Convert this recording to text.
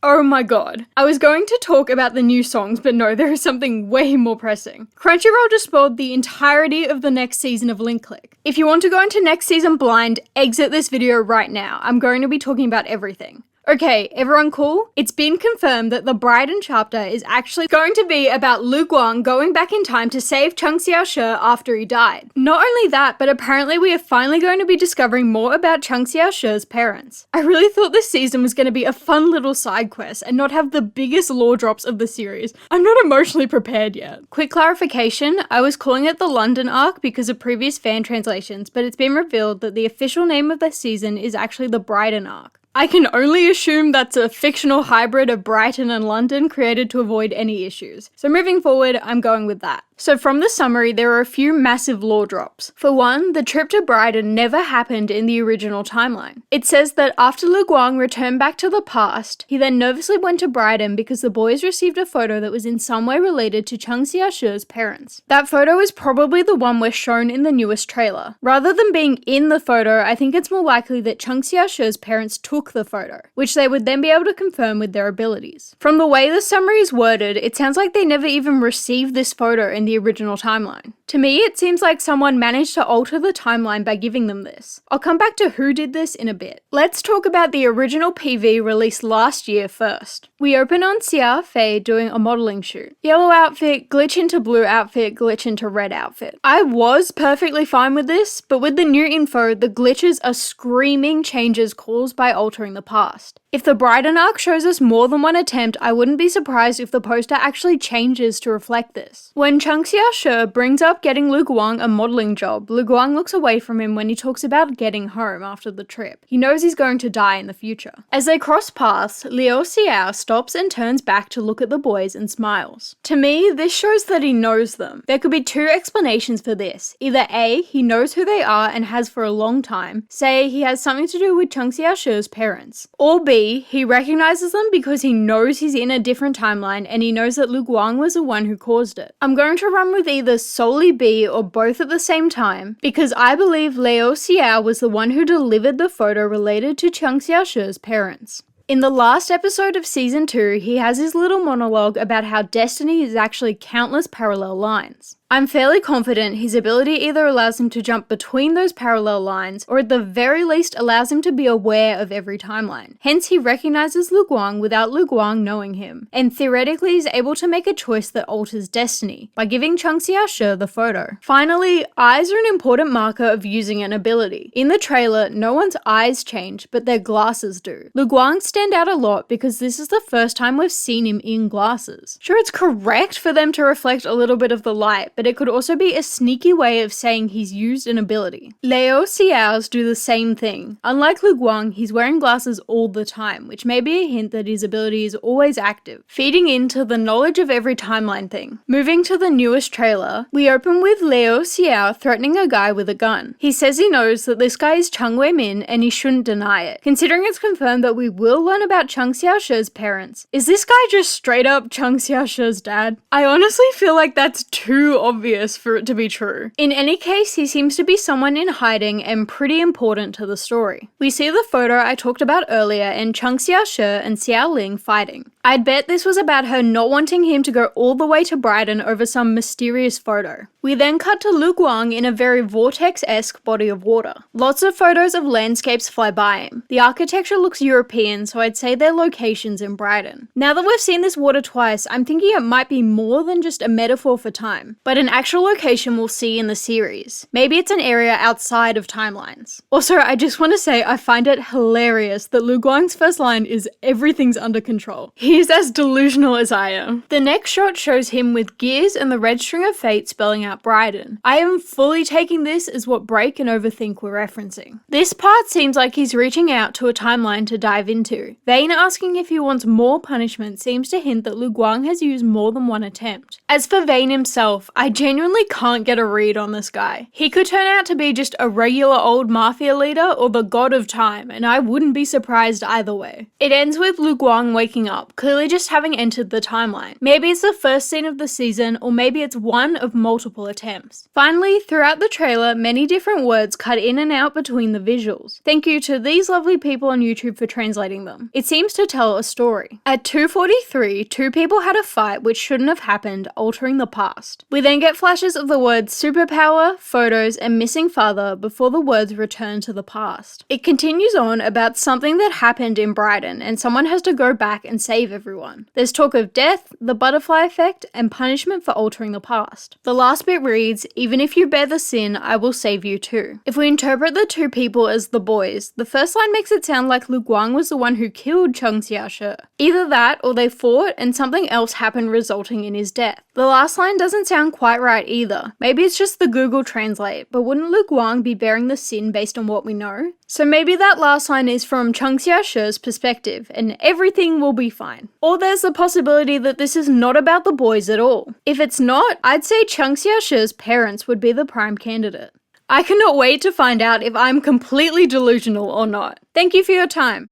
Oh my god. I was going to talk about the new songs, but no, there is something way more pressing. Crunchyroll just spoiled the entirety of the next season of Link Click. If you want to go into next season blind, exit this video right now. I'm going to be talking about everything. Okay, everyone cool? It's been confirmed that the Bridon chapter is actually going to be about Lu Guang going back in time to save Chang Xiaoshi after he died. Not only that, but apparently we are finally going to be discovering more about Chang Xiaoshi's parents. I really thought this season was going to be a fun little side quest and not have the biggest lore drops of the series. I'm not emotionally prepared yet. Quick clarification, I was calling it the London Arc because of previous fan translations, but it's been revealed that the official name of the season is actually the Bridon Arc. I can only assume that's a fictional hybrid of Brighton and London created to avoid any issues. So moving forward, I'm going with that. So from the summary, there are a few massive lore drops. For one, the trip to Bridon never happened in the original timeline. It says that after Lu Guang returned back to the past, he then nervously went to Bridon because the boys received a photo that was in some way related to Chang Xiaoshi's parents. That photo is probably the one we're shown in the newest trailer. Rather than being in the photo, I think it's more likely that Chang Xiaoshi's parents took the photo, which they would then be able to confirm with their abilities. From the way the summary is worded, it sounds like they never even received this photo in the original timeline. To me, it seems like someone managed to alter the timeline by giving them this. I'll come back to who did this in a bit. Let's talk about the original PV released last year first. We open on Xia Fei doing a modeling shoot. Yellow outfit, glitch into blue outfit, glitch into red outfit. I was perfectly fine with this, but with the new info, the glitches are screaming changes caused by altering the past. If the Bridon arc shows us more than one attempt, I wouldn't be surprised if the poster actually changes to reflect this. When Chang Xiaoshi brings up getting Lu Guang a modeling job, Lu Guang looks away from him when he talks about getting home after the trip. He knows he's going to die in the future. As they cross paths, Liu Xiao stops and turns back to look at the boys and smiles. To me, this shows that he knows them. There could be two explanations for this. Either A, he knows who they are and has for a long time, say he has something to do with Chang Xiaoshi's parents. Or B, he recognizes them because he knows he's in a different timeline and he knows that Lu Guang was the one who caused it. I'm going to run with either solely B or both at the same time because I believe Liu Xiao was the one who delivered the photo related to Chang Xiaoshi's parents. In the last episode of Season 2, he has his little monologue about how destiny is actually countless parallel lines. I'm fairly confident his ability either allows him to jump between those parallel lines, or at the very least allows him to be aware of every timeline. Hence he recognizes Lu Guang without Lu Guang knowing him, and theoretically is able to make a choice that alters destiny, by giving Chang Xiaoshi the photo. Finally, eyes are an important marker of using an ability. In the trailer, no one's eyes change, but their glasses do. Lu Guang stand out a lot because this is the first time we've seen him in glasses. Sure, it's correct for them to reflect a little bit of the light, but it could also be a sneaky way of saying he's used an ability. Liu Xiao's do the same thing. Unlike Lu Guang, he's wearing glasses all the time, which may be a hint that his ability is always active, feeding into the knowledge of every timeline thing. Moving to the newest trailer, we open with Liu Xiao threatening a guy with a gun. He says he knows that this guy is Chang Wei-min and he shouldn't deny it. Considering it's confirmed that we will learn about Chang Xiaoshi's parents, is this guy just straight up Chang Xiaoshi's dad? I honestly feel like that's too obvious for it to be true. In any case, he seems to be someone in hiding and pretty important to the story. We see the photo I talked about earlier and Chang Xiaoshi and Xiao Ling fighting. I'd bet this was about her not wanting him to go all the way to Bridon over some mysterious photo. We then cut to Lu Guang in a very vortex-esque body of water. Lots of photos of landscapes fly by him. The architecture looks European, so I'd say their location's in Bridon. Now that we've seen this water twice, I'm thinking it might be more than just a metaphor for time, but an actual location we'll see in the series. Maybe it's an area outside of timelines. Also, I just want to say I find it hilarious that Lu Guang's first line is "everything's under control." He's as delusional as I am. The next shot shows him with gears and the red string of fate spelling out Bridon. I am fully taking this as what Break and Overthink were referencing. This part seems like he's reaching out to a timeline to dive into. Vane asking if he wants more punishment seems to hint that Lu Guang has used more than one attempt. As for Vane himself, I genuinely can't get a read on this guy. He could turn out to be just a regular old mafia leader or the god of time, and I wouldn't be surprised either way. It ends with Lu Guang waking up, clearly just having entered the timeline. Maybe it's the first scene of the season, or maybe it's one of multiple attempts. Finally, throughout the trailer, many different words cut in and out between the visuals. Thank you to these lovely people on YouTube for translating them. It seems to tell a story. At 2:43, two people had a fight which shouldn't have happened, altering the past. We then get flashes of the words superpower, photos, and missing father before the words return to the past. It continues on about something that happened in Bridon, and someone has to go back and save everyone. There's talk of death, the butterfly effect, and punishment for altering the past. The last bit reads, even if you bear the sin, I will save you too. If we interpret the two people as the boys, the first line makes it sound like Lu Guang was the one who killed Cheng Xiaoshi. Either that, or they fought and something else happened resulting in his death. The last line doesn't sound quite right either. Maybe it's just the Google Translate, but wouldn't Lu Guang be bearing the sin based on what we know? So maybe that last line is from Cheng Xiaoshi's perspective, and everything will be fine. Or there's the possibility that this is not about the boys at all. If it's not, I'd say Cheng Xiaoshi's parents would be the prime candidate. I cannot wait to find out if I'm completely delusional or not. Thank you for your time.